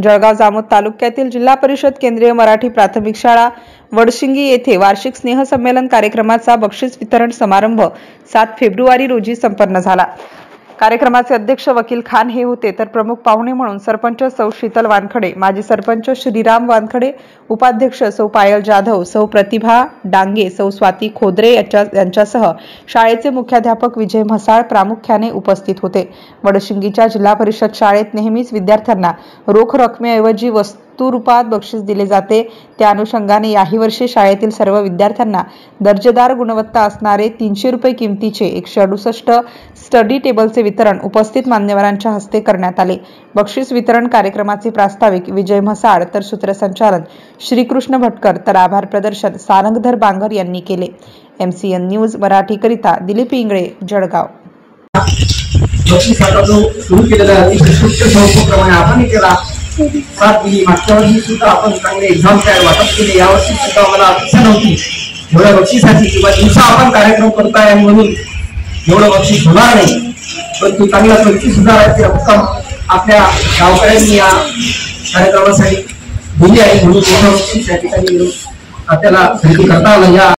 जळगाव जामोद तालुक्यातील जिल्हा परिषद केंद्रीय मराठी प्राथमिक शाळा वडशिंगी येथे वार्षिक स्नेहसंमेलन कार्यक्रमाचा बक्षीस वितरण समारंभ 7 फेब्रुवारी रोजी संपन्न झाला। कार्यक्रमाचे अध्यक्ष वकील खान हे होते, तर प्रमुख पाहुणे म्हणून सरपंच सौ शीतल वानखडे, माजी सरपंच श्रीराम वानखडे, उपाध्यक्ष सौ पायल जाधव, सौ प्रतिभा डांगे, सौ स्वाती खोदरे यांच्यासह शाळेचे मुख्याध्यापक विजय म्हसाळ प्रामुख्याने उपस्थित होते। वडशिंगीच्या जिल्हा परिषद शाळेत नेहमीच विद्यार्थ्यांना रोख रकमेऐवजी वस्तू रूपात बक्षीस दिले जाते। त्या अनुषंगाने याही वर्षी शाळेतील सर्व विद्यार्थ्यांना दर्जेदार गुणवत्ता असणारे 300 रुपये किमतीचे 168 स्टडी टेबलचे वितरण उपस्थित मान्यवरांच्या हस्ते करण्यात आले। बक्षीस वितरण कार्यक्रमाचे प्रास्ताविक विजय म्हसाळ, तर सूत्रसंचालन श्रीकृष्ण भटकर, तर आभार प्रदर्शन सारंगधर बांगर यांनी केले। MCN न्यूज मराठी करिता दिलीप इंगळे, जळगाव। सुरू केलेला आपण केला साथ दिली। मागच्या वर्षी सुद्धा आपण चांगले एक्झाम पॅड वाटप केले। यावर्षी सुद्धा मला अपेक्षा नव्हती एवढ्या बक्षिसाची किंवा दिवसा आपण कार्यक्रम करताय म्हणून एवढं बक्षीस होणार नाही, परंतु चांगला 25,000ची रक्कम आपल्या गावकऱ्यांनी या कार्यक्रमासाठी दिली आहे, म्हणून त्या ठिकाणी आपल्याला खरेदी करता आलं।